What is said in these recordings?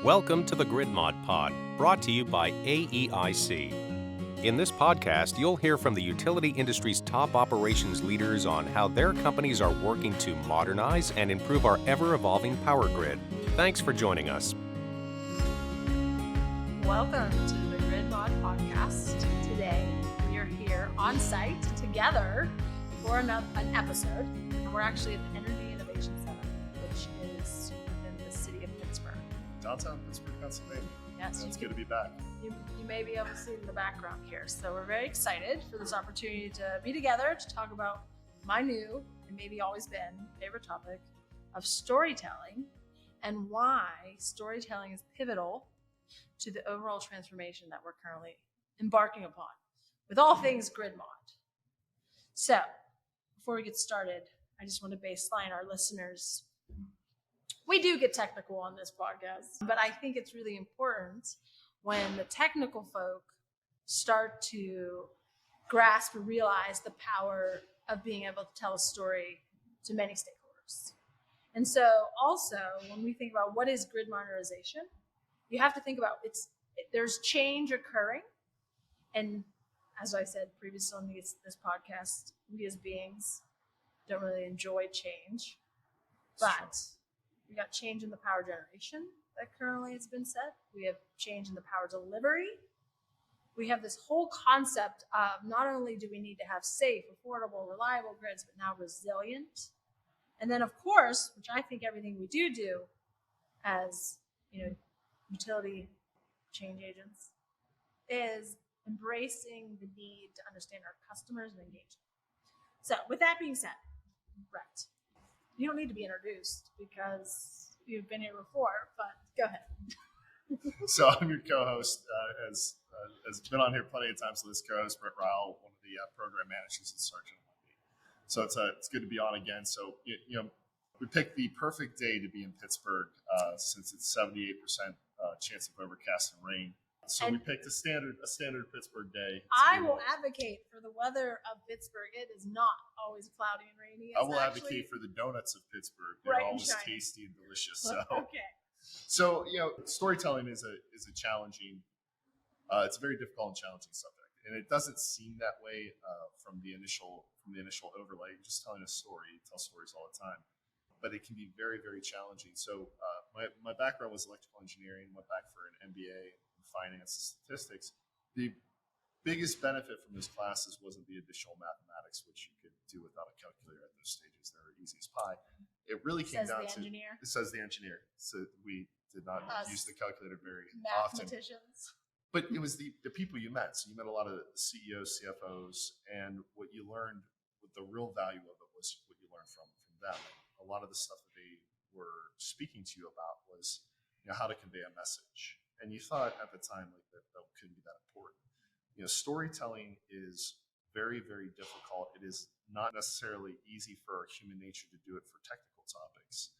Welcome to the Grid Mod Pod, brought to you by AEIC. In this podcast, you'll hear from the utility industry's top operations leaders on how their companies are working to modernize and improve our ever-evolving power grid. Thanks for joining us. Welcome to the Grid Mod Podcast. Today, we are here on site together for an episode, and we're actually at the Energy Innovation Center, which is within the city of Pittsburgh. Downtown Pittsburgh, Pennsylvania. Yes, it's good to be back. You may be able to see in the background here. So we're very excited for this opportunity to be together to talk about my new and maybe always been favorite topic of storytelling and why storytelling is pivotal to the overall transformation that we're currently embarking upon with all things grid mod. So before we get started, I just want to baseline our listeners. We do get technical on this podcast, but I think it's really important when the technical folk start to grasp and realize the power of being able to tell a story to many stakeholders. And so also when we think about what is grid modernization, you have to think about there's change occurring. And as I said previously on this podcast, we as beings don't really enjoy change, but we got change in the power generation that currently has been set. We have change in the power delivery. We have this whole concept of not only do we need to have safe, affordable, reliable grids, but now resilient. And then, of course, which I think everything we do as utility change agents is embracing the need to understand our customers and engage them. So with that being said, Brett, you don't need to be introduced because you've been here before, but go ahead. So I'm your co-host, has been on here plenty of times. So this co-host, Brett Ryhal, one of the program managers at Sargent Lundy. So it's good to be on again. So, we picked the perfect day to be in Pittsburgh since it's 78% chance of overcast and rain. So we picked a standard Pittsburgh day. I will advocate for the weather of Pittsburgh. It is not always cloudy and rainy. I will advocate for the donuts of Pittsburgh. They're always tasty and delicious. So, okay. So storytelling is a challenging. It's a very difficult and challenging subject, and it doesn't seem that way from the initial overlay. You're just telling a story. You tell stories all the time, but it can be very, very challenging. So my background was electrical engineering. Went back for an MBA in finance and statistics. The biggest benefit from this classes wasn't the additional mathematics, which you could do without a calculator at those stages. They're easy as pie. It really came down to it says the engineer. So we did not use the calculator very often. Mathematicians. But it was the people you met. So you met a lot of CEOs, CFOs, and what you learned, what the real value of it was what you learned from them. A lot of the stuff that they were speaking to you about was how to convey a message. And you thought at the time that couldn't be that important. Storytelling is very, very difficult. It is not necessarily easy for our human nature to do it for technical topics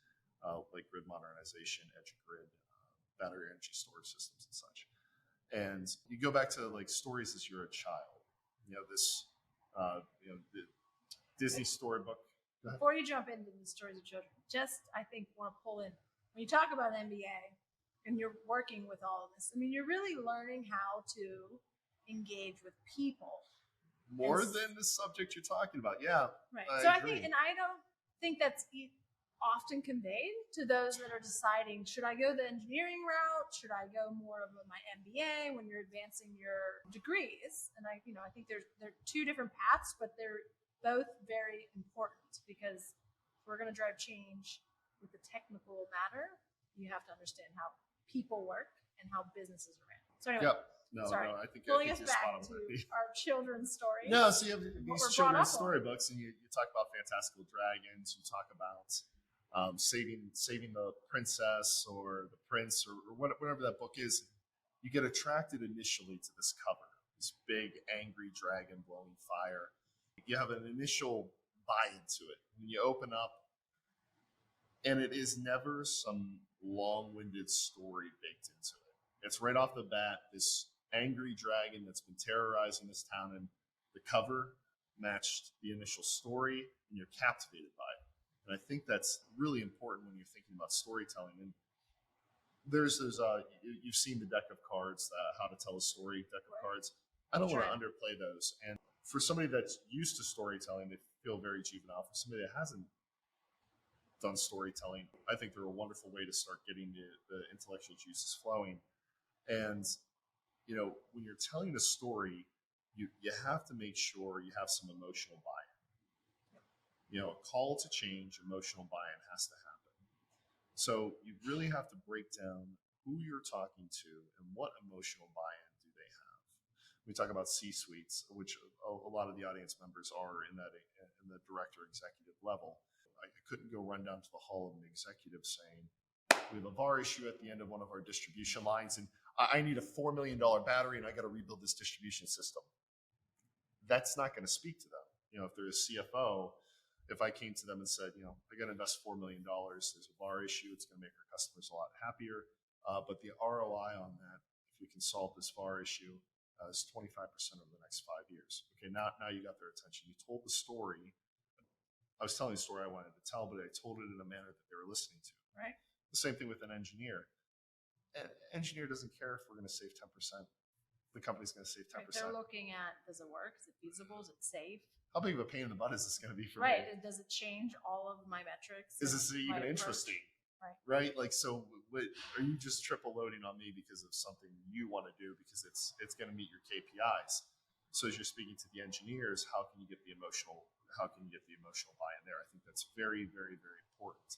like grid modernization, edge of grid, battery energy storage systems and such. And you go back to like stories as you're a child. The Disney storybook. Before you jump into the stories of children, I think want to pull in when you talk about an MBA and you're working with all of this. I mean, you're really learning how to engage with people. More than the subject you're talking about. Yeah. Right. I don't think that's often conveyed to those that are deciding, should I go the engineering route? Should I go more of my MBA when you're advancing your degrees? And I think they're two different paths, but they're both very important because if we're going to drive change with the technical matter, you have to understand how people work and how businesses are ran. So anyway. Yep. No, I think pulling us back to our children's stories. No, so you have these children's storybooks, and you talk about fantastical dragons. You talk about saving the princess or the prince or whatever that book is. You get attracted initially to this cover, this big angry dragon blowing fire. You have an initial buy into it. When you open up, and it is never some long-winded story baked into it. It's right off the bat this angry dragon that's been terrorizing this town, and the cover matched the initial story, and you're captivated by it. And I think that's really important when you're thinking about storytelling. And There's you've seen the deck of cards, how to tell a story deck of cards. I don't want to underplay those. And for somebody that's used to storytelling, they feel very juvenile. For somebody that hasn't done storytelling, I think they're a wonderful way to start getting the intellectual juices flowing. And when you're telling a story, you have to make sure you have some emotional buy-in. A call to change, emotional buy-in has to happen. So you really have to break down who you're talking to and what emotional buy-in do they have. We talk about C-suites, which a lot of the audience members are in the director executive level. I couldn't go run down to the hall of an executive saying, we have a VAR issue at the end of one of our distribution lines, and I need a $4 million battery, and I got to rebuild this distribution system. That's not going to speak to them. If they're a CFO, if I came to them and said, I got to invest $4 million, there's a VAR issue, it's going to make our customers a lot happier. But the ROI on that, if we can solve this VAR issue, is 25% over the next 5 years. Okay, now you got their attention. You told the story. I was telling the story I wanted to tell, but I told it in a manner that they were listening to. Right. The same thing with an engineer. An engineer doesn't care if we're going to save 10%. The company's going to save 10%. Right, they're looking at, does it work? Is it feasible? Is it safe? How big of a pain in the butt is this going to be for me? Right. Does it change all of my metrics? Is this even interesting? Right. Like, so are you just triple loading on me because of something you want to do because it's going to meet your KPIs? So as you're speaking to the engineers, how can you get the emotional buy-in there? I think that's very, very, very important.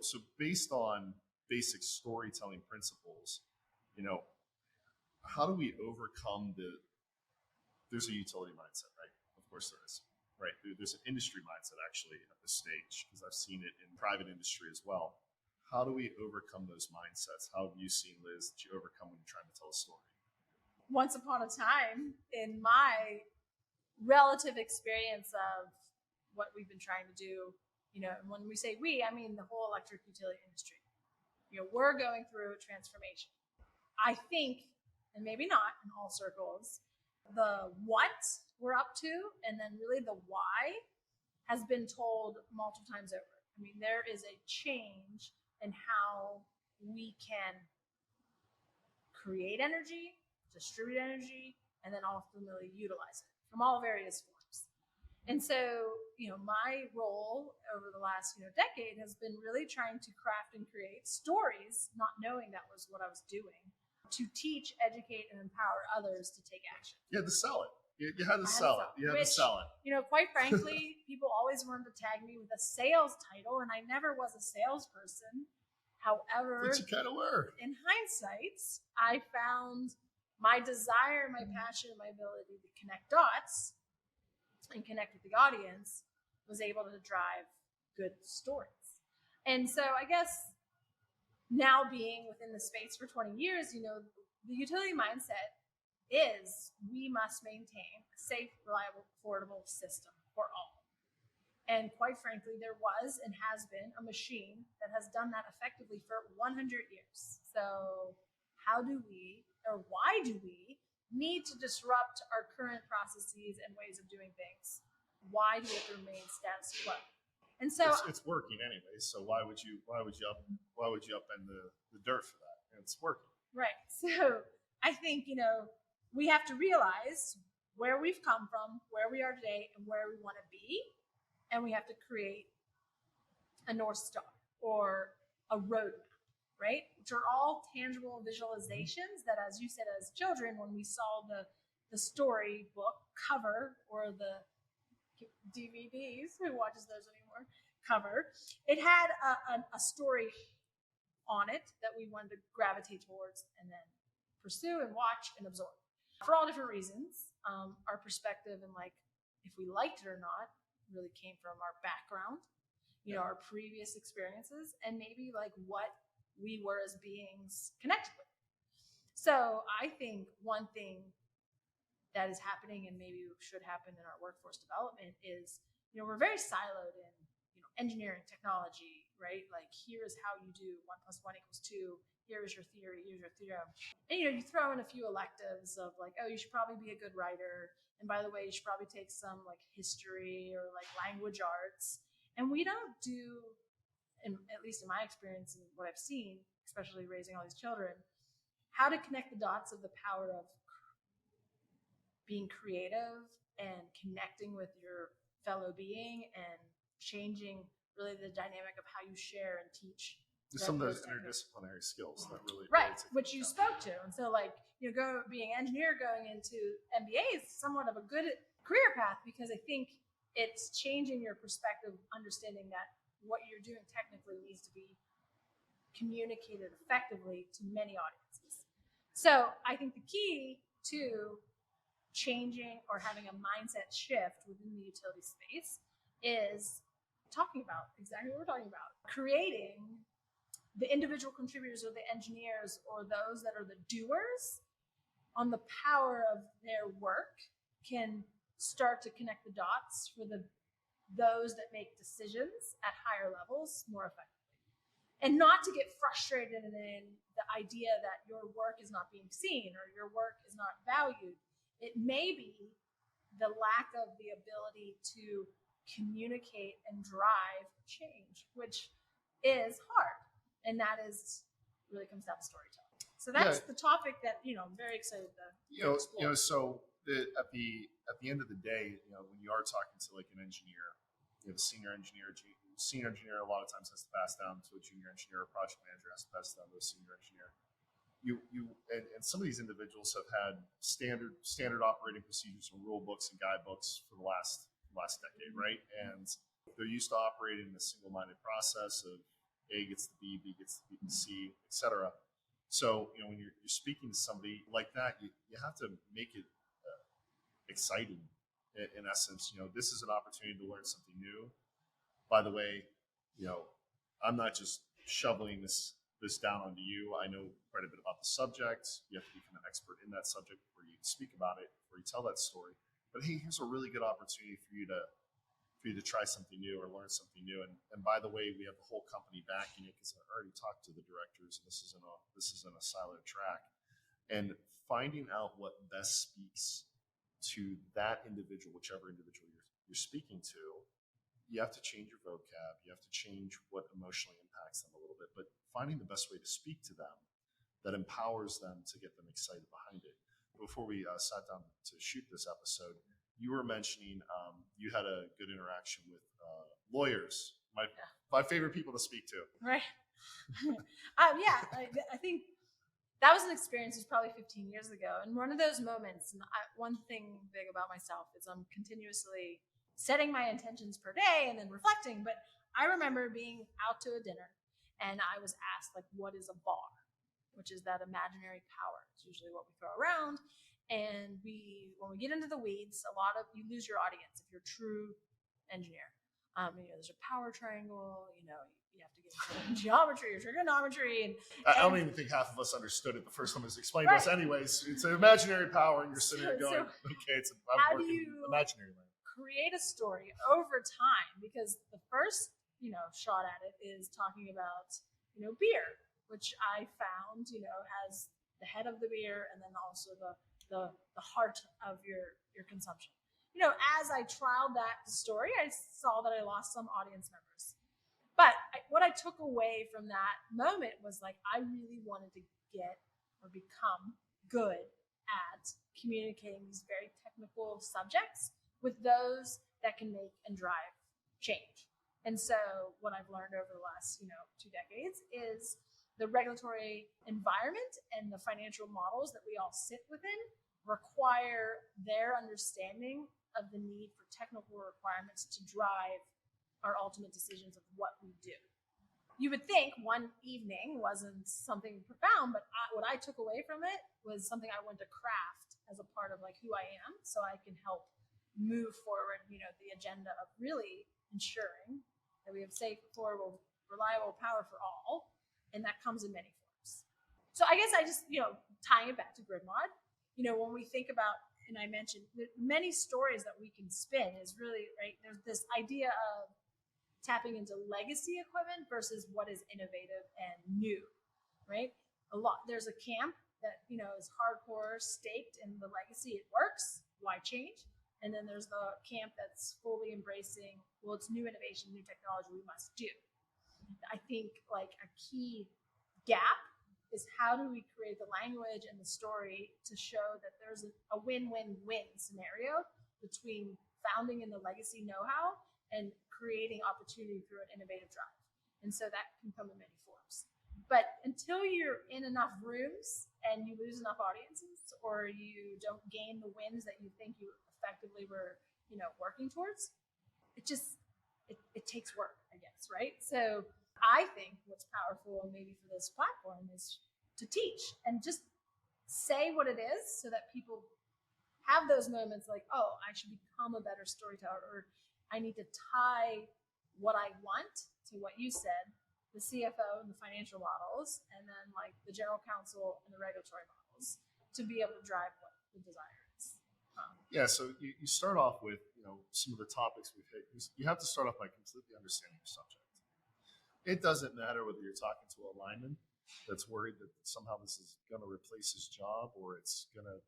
So based on basic storytelling principles, how do we overcome there's a utility mindset, right? Of course there is, right? There's an industry mindset actually at this stage, because I've seen it in private industry as well. How do we overcome those mindsets? How have you seen, Liz, that you overcome when you're trying to tell a story? Once upon a time, in my relative experience of what we've been trying to do, and when we say we, I mean the whole electric utility industry. We're going through a transformation. I think, and maybe not in all circles, the what we're up to and then really the why has been told multiple times over. I mean, there is a change in how we can create energy, distribute energy, and then ultimately utilize it from all various forms. And so, my role over the last, decade has been really trying to craft and create stories, not knowing that was what I was doing, to teach, educate, and empower others to take action. You had to sell it. You had to sell it. You had to sell it. Quite frankly, people always wanted to tag me with a sales title, and I never was a salesperson. However, but you kind of were. In hindsight, I found my desire, my passion, my ability to connect dots and connect with the audience was able to drive good stories. And so I guess now being within the space for 20 years, the utility mindset is we must maintain a safe, reliable, affordable system for all. And quite frankly, there was and has been a machine that has done that effectively for 100 years. So how do we, or why do we, need to disrupt our current processes and ways of doing things? Why do we have to remain status quo? And so it's working anyway. So why would you upend the dirt for that? And it's working. Right. So I think, we have to realize where we've come from, where we are today, and where we want to be. And we have to create a North Star or a roadmap, right? Which are all tangible visualizations that, as you said, as children, when we saw the storybook cover or the DVDs, who watches those anymore, cover, it had a story on it that we wanted to gravitate towards and then pursue and watch and absorb for all different reasons. Our perspective and if we liked it or not really came from our background, our previous experiences, and maybe what we were as beings connected with. So I think one thing that is happening and maybe should happen in our workforce development is, we're very siloed in, engineering, technology, right? Here's how you do 1 + 1 = 2. Here is your theory. Here's your theorem. And, you throw in a few electives of you should probably be a good writer. And by the way, you should probably take some history or language arts. And we don't do at least in my experience and what I've seen, especially raising all these children, how to connect the dots of the power of being creative and connecting with your fellow being and changing really the dynamic of how you share and teach. Some of those interdisciplinary skills that really right, which you spoke to. And so, like, being an engineer going into MBA is somewhat of a good career path, because I think it's changing your perspective, understanding that what you're doing technically needs to be communicated effectively to many audiences. So I think the key to changing or having a mindset shift within the utility space is talking about exactly what we're talking about, creating the individual contributors or the engineers or those that are the doers on the power of their work can start to connect the dots for those that make decisions at higher levels more effectively. And not to get frustrated in the idea that your work is not being seen or your work is not valued. It may be the lack of the ability to communicate and drive change, which is hard. And that really comes down to storytelling. So that's the topic that, I'm very excited to explore. So at the end of the day, when you are talking to like an engineer, the senior engineer a lot of times has to pass down to a junior engineer, a project manager has to pass down to a senior engineer. And some of these individuals have had standard operating procedures and rule books and guidebooks for the last decade, right? And they're used to operating in a single-minded process of A gets to B, B gets to C, etc. So when you're speaking to somebody like that, you have to make it exciting. In essence, this is an opportunity to learn something new. By the way, I'm not just shoveling this down onto you. I know quite a bit about the subject. You have to become an expert in that subject before you speak about it, before you tell that story. But hey, here's a really good opportunity for you to try something new or learn something new. And by the way, we have the whole company backing it, because I already talked to the directors, and this isn't a siloed track. And finding out what best speaks to that individual, whichever individual you're speaking to, you have to change your vocab. You have to change what emotionally impacts them a little bit, but finding the best way to speak to them that empowers them to get them excited behind it. Before we sat down to shoot this episode, you were mentioning you had a good interaction with lawyers, my favorite people to speak to. Right. I think that was an experience. It was probably 15 years ago. And one of those moments, and one thing big about myself is I'm continuously setting my intentions per day and then reflecting. But I remember being out to a dinner and I was asked, like, what is a bar? Which is that imaginary power. It's usually what we throw around. And when we get into the weeds, you lose your audience if you're a true engineer. There's a power triangle, you have to get into geometry or trigonometry. And I don't even think half of us understood it the first time it was explained to us anyways. It's an imaginary power, and you're sitting there going, okay, I'm working imaginary land. Create a story over time? Because the first, shot at it is talking about, beer, which I found, has the head of the beer and then also the heart of your consumption. As I trialed that story, I saw that I lost some audience members. But what I took away from that moment was like, I really wanted to get or become good at communicating these very technical subjects with those that can make and drive change. And so what I've learned over the last, 2 decades is the regulatory environment and the financial models that we all sit within require their understanding of the need for technical requirements to drive our ultimate decisions of what we do. You would think one evening wasn't something profound, but what I took away from it was something I wanted to craft as a part of like who I am, so I can help move forward, the agenda of really ensuring that we have safe, affordable, reliable power for all, and that comes in many forms. So I guess I just, tying it back to grid mod, when we think about, and I mentioned many stories that we can spin is really, right, there's this idea of tapping into legacy equipment versus what is innovative and new, right? There's a camp that, is hardcore staked in the legacy, it works, why change? And then there's the camp that's fully embracing, well, it's new innovation, new technology, we must do. I think like a key gap is how do we create the language and the story to show that there's a win-win-win scenario between founding in the legacy know-how and creating opportunity through an innovative drive. And so that can come in many forms. But until you're in enough rooms and you lose enough audiences, or you don't gain the wins that you think you effectively were, working towards, it takes work, I guess, right? So I think what's powerful maybe for this platform is to teach and just say what it is so that people have those moments like, oh, I should become a better storyteller, or I need to tie what I want to what you said, the CFO and the financial models, and then like the general counsel and the regulatory models to be able to drive what the desire is. Yeah, so you start off with, some of the topics we've hit. You have to start off by completely understanding your subject. It doesn't matter whether you're talking to a lineman that's worried that somehow this is going to replace his job, or it's going to,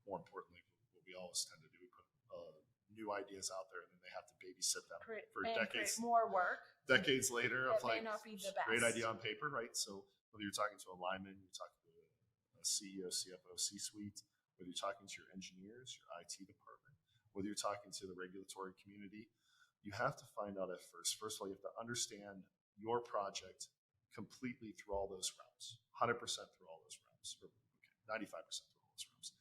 more importantly, what we always tend to do, we put new ideas out there and then they have to babysit them for decades. More work. Decades later, of may like, not be the best. Great idea on paper, right? So whether you're talking to a lineman, you're talking to a CEO, CFO, C-suite, whether you're talking to your engineers, your IT department, whether you're talking to the regulatory community, you have to find out at first. First of all, you have to understand your project completely through all those realms, 100% through all those realms, or 95% through all those realms.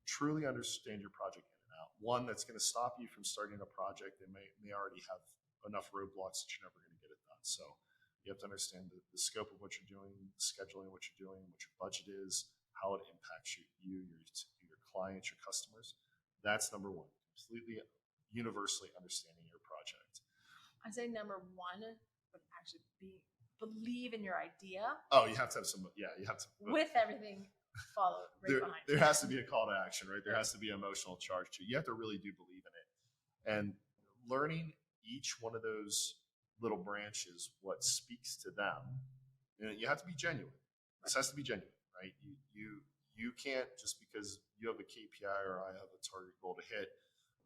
Truly understand your project in and out. One that's going to stop you from starting a project that may already have enough roadblocks that you're never going to get it done. So you have to understand the scope of what you're doing, scheduling what you're doing, what your budget is, how it impacts your clients, your customers. That's number one. Completely universally understanding your project. I'd say number one would actually believe in your idea. Oh, you have to have some. Yeah, you have to. With everything followed behind. There has to be a call to action, right? There has to be an emotional charge to it. You have to really do believe in it, and learning each one of those little branches, what speaks to them, and you have to be genuine. This has to be genuine, right? You can't, just because you have a KPI or I have a target goal to hit,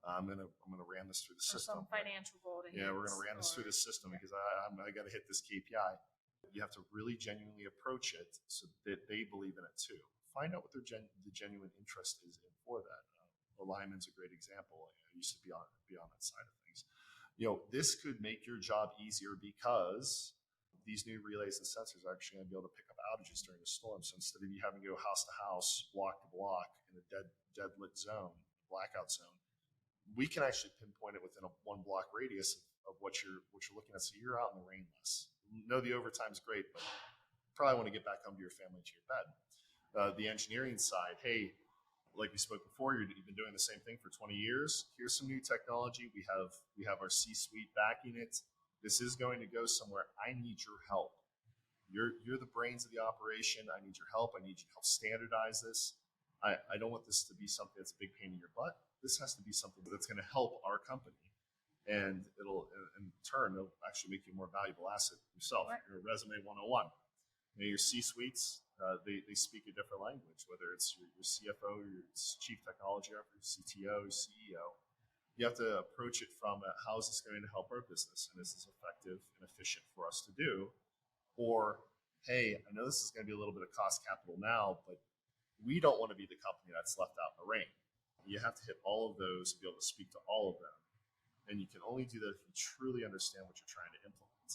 I'm gonna ram this through the system. Some financial goal to hit. Yeah, we're gonna ram this through the system because I got to hit this KPI. You have to really genuinely approach it so that they believe in it too. Find out what the genuine interest is in for that. Alignment's a great example. I used to be on that side of things. This could make your job easier because these new relays and sensors are actually going to be able to pick up outages during a storm. So instead of you having to go house to house, block to block in a dead lit zone, blackout zone, we can actually pinpoint it within a 1 block radius of what you're looking at. So you're out in the rain less. The overtime's great, but probably want to get back home to your family, to your bed. The engineering side, hey, like we spoke before, you've been doing the same thing for 20 years. Here's some new technology. We have our C-suite backing it. This is going to go somewhere. I need your help. You're the brains of the operation. I need your help. I need you to help standardize this. I don't want this to be something that's a big pain in your butt. This has to be something that's going to help our company. And it'll, in turn, it'll actually make you a more valuable asset yourself. Right. Your resume 101. Your C-suites, they speak a different language, whether it's your CFO, your chief technology officer, CTO, CEO. You have to approach it from how is this going to help our business, and is this effective and efficient for us to do? Or, hey, I know this is going to be a little bit of cost capital now, but we don't want to be the company that's left out in the rain. You have to hit all of those and be able to speak to all of them. And you can only do that if you truly understand what you're trying to implement.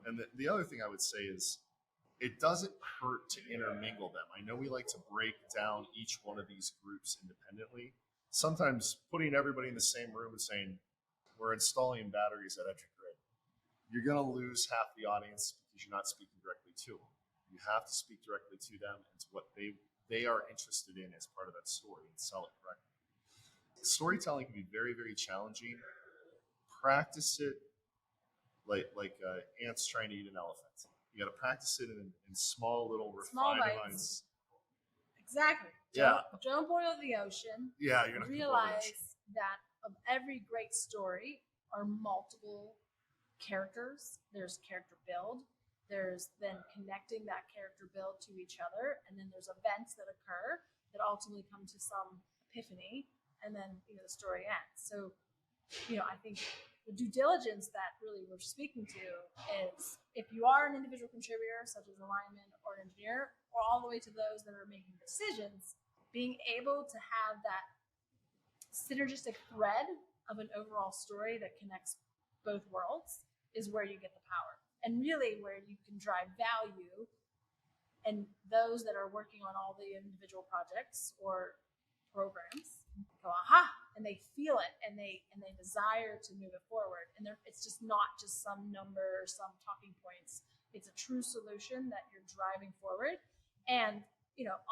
And the other thing I would say is it doesn't hurt to intermingle them. I know we like to break down each one of these groups independently. Sometimes putting everybody in the same room and saying, we're installing batteries at Electric Grid, you're going to lose half the audience because you're not speaking directly to them. You have to speak directly to them and to what they are interested in as part of that story and sell it correctly. Storytelling can be very, very challenging. Practice it like ants trying to eat an elephant. You got to practice it in small little refined bites. Exactly. Don't boil the ocean. Yeah, you're gonna realize that of every great story are multiple characters. There's character build. There's then connecting that character build to each other, and then there's events that occur that ultimately come to some epiphany, and then the story ends. So, I think the due diligence that really we're speaking to is if you are an individual contributor, such as a lineman or an engineer, or all the way to those that are making decisions, being able to have that synergistic thread of an overall story that connects both worlds is where you get the power, and really where you can drive value. And those that are working on all the individual projects or programs go, aha, and they feel it, and they desire to move it forward. And it's just not just some number or some talking points. It's a true solution that you're driving forward. And,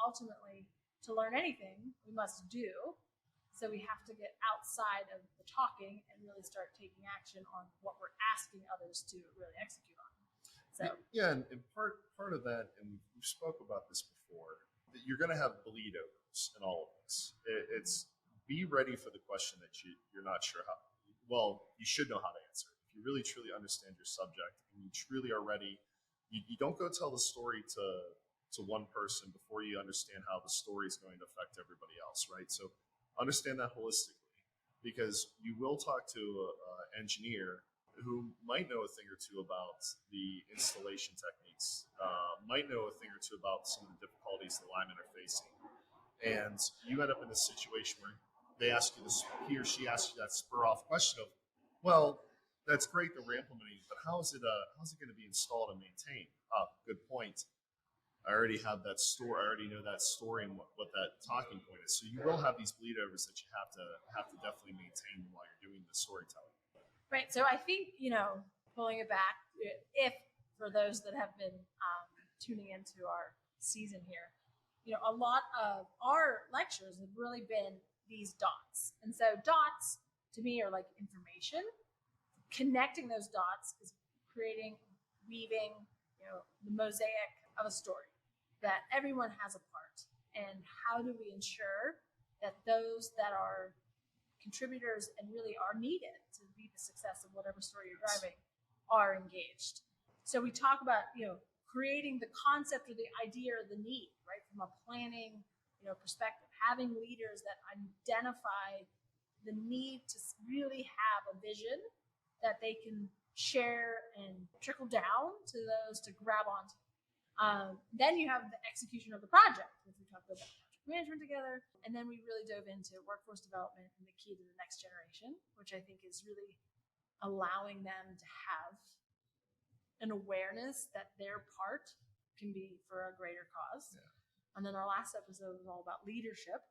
ultimately, to learn anything, we must do. So we have to get outside of the talking and really start taking action on what we're asking others to really execute on. So yeah, and part of that, and we spoke about this before, that you're going to have bleed overs in all of this. It's be ready for the question that you're not sure how. Well, you should know how to answer it. If you really truly understand your subject and you truly are ready, you don't go tell the story to one person before you understand how the story is going to affect everybody else, right? So understand that holistically, because you will talk to an engineer who might know a thing or two about the installation techniques, might know a thing or two about some of the difficulties the linemen are facing. And you end up in a situation where they ask you this, he or she asks you that spur off question of, well, that's great that we're implementing, but how's it going to be installed and maintained? Good point. I already have that story. I already know that story and what that talking point is. So you will have these bleed overs that you have to definitely maintain while you're doing the storytelling. Right. So I think, pulling it back, if for those that have been tuning into our season here, a lot of our lectures have really been these dots. And so dots to me are like information. Connecting those dots is weaving, the mosaic of a story that everyone has a part. And how do we ensure that those that are contributors and really are needed to be the success of whatever story you're driving are engaged? So we talk about, creating the concept or the idea or the need, right? From a planning, perspective, having leaders that identify the need to really have a vision that they can share and trickle down to those to grab onto. Then you have the execution of the project, which we talked about project management together. And then we really dove into workforce development and the key to the next generation, which I think is really allowing them to have an awareness that their part can be for a greater cause. Yeah. And then our last episode was all about leadership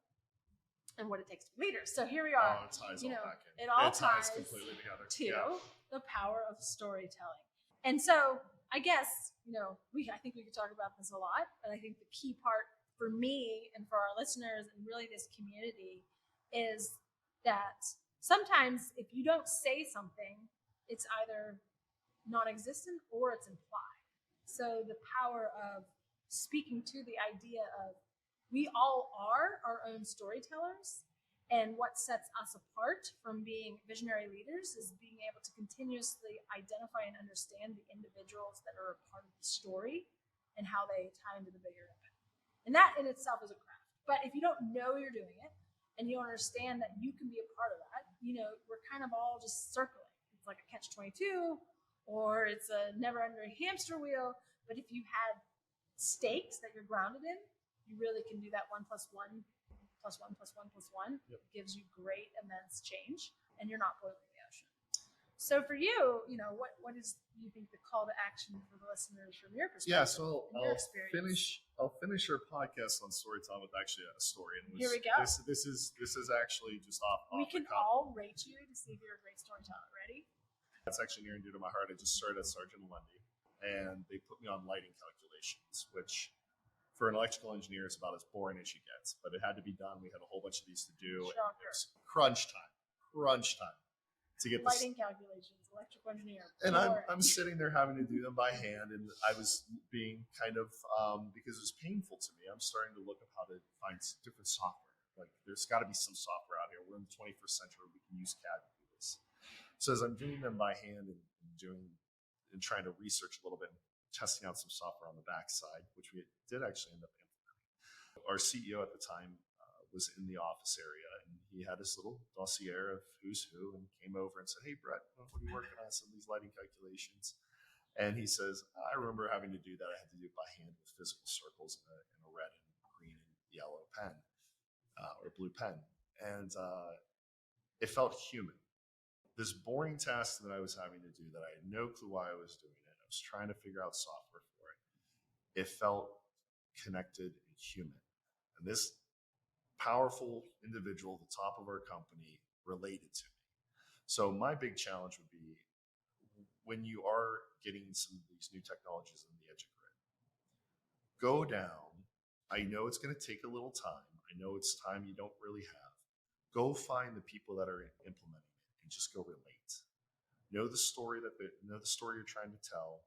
and what it takes to be leaders. So here we are. It ties all back in. It all ties completely together to the power of storytelling. And so I guess, I think we could talk about this a lot, but I think the key part for me and for our listeners and really this community is that sometimes if you don't say something, it's either non-existent or it's implied. So the power of speaking to the idea of we all are our own storytellers, and what sets us apart from being visionary leaders is being able to continuously identify and understand the individuals that are a part of the story and how they tie into the bigger impact. And that in itself is a craft. But if you don't know you're doing it and you understand that you can be a part of that, we're kind of all just circling. It's like a catch-22 or it's a never-ending hamster wheel. But if you had stakes that you're grounded in, you really can do that 1 + 1 + 1 + 1 + 1. Yep. Gives you great, immense change, and you're not boiling the ocean. So for you, what is you think the call to action for the listeners from your perspective? Yeah, so I'll finish our podcast on storytelling with actually a story. And here we go. This is actually just off. We can all rate you to see if you're a great storyteller. Ready? That's actually near and dear to my heart. I just started at Sargent Lundy, and they put me on lighting calculations, which for an electrical engineer is about as boring as you get. But it had to be done. We had a whole bunch of these to do. And it was crunch time to get lighting calculations. Electrical engineer. And I'm sitting there having to do them by hand, and I was being kind of because it was painful to me. I'm starting to look at how to find different software. Like there's got to be some software out here. We're in the 21st century. We can use CAD to do this. So as I'm doing them by hand and trying to research a little bit, testing out some software on the backside, which we did actually end up implementing. Our CEO at the time was in the office area, and he had his little dossier of who's who, and came over and said, "Hey, Brett, what are you working on? Some of these lighting calculations." And he says, "I remember having to do that. I had to do it by hand with physical circles in a red and green and yellow pen or blue pen." And it felt human. This boring task that I was having to do that I had no clue why I was doing it, I was trying to figure out software for it. It felt connected and human. And this powerful individual at the top of our company related to me. So my big challenge would be, when you are getting some of these new technologies on the edge of grid, go down. I know it's going to take a little time. I know it's time you don't really have. Go find the people that are implementing it and just go relate. Know the story you're trying to tell,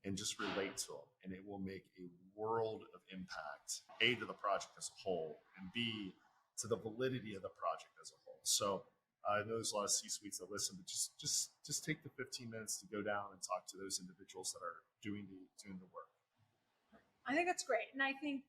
and just relate to them, and it will make a world of impact, A, to the project as a whole, and B, to the validity of the project as a whole. So I know there's a lot of C-suites that listen, but just take the 15 minutes to go down and talk to those individuals that are doing the work. I think that's great. And I think,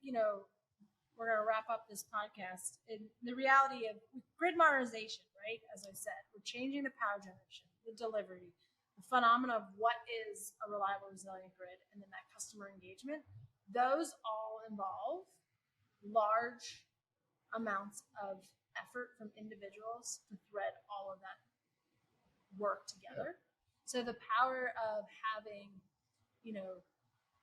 we're going to wrap up this podcast in the reality of grid modernization, right? As I said, we're changing the power generation, the delivery, the phenomena of what is a reliable, resilient grid, and then that customer engagement. Those all involve large amounts of effort from individuals to thread all of that work together. Yeah. So the power of having,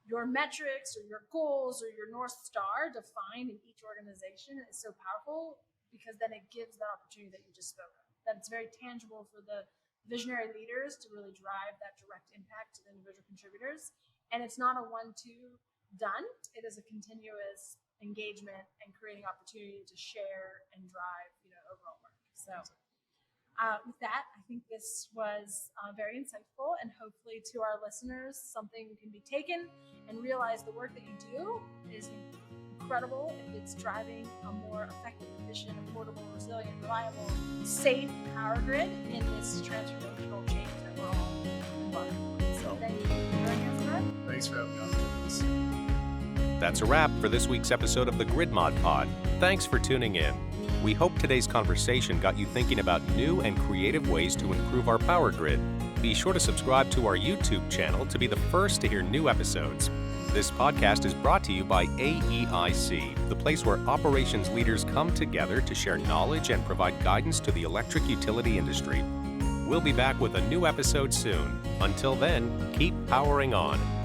your metrics or your goals or your North Star defined in each organization is so powerful, because then it gives that opportunity that you just spoke of. That it's very tangible for the visionary leaders to really drive that direct impact to the individual contributors. And it's not a 1-2 done. It is a continuous engagement and creating opportunity to share and drive, overall work. So with that, I think this was very insightful, and hopefully to our listeners, something can be taken and realize the work that you do is incredible if it's driving a more effective, efficient, affordable, resilient, reliable, safe power grid in this transformational change that we're all embarking on. So thank you for joining us, Brett. Thanks for having me on. That's a wrap for this week's episode of the Grid Mod Pod. Thanks for tuning in. We hope today's conversation got you thinking about new and creative ways to improve our power grid. Be sure to subscribe to our YouTube channel to be the first to hear new episodes. This podcast is brought to you by AEIC, the place where operations leaders come together to share knowledge and provide guidance to the electric utility industry. We'll be back with a new episode soon. Until then, keep powering on.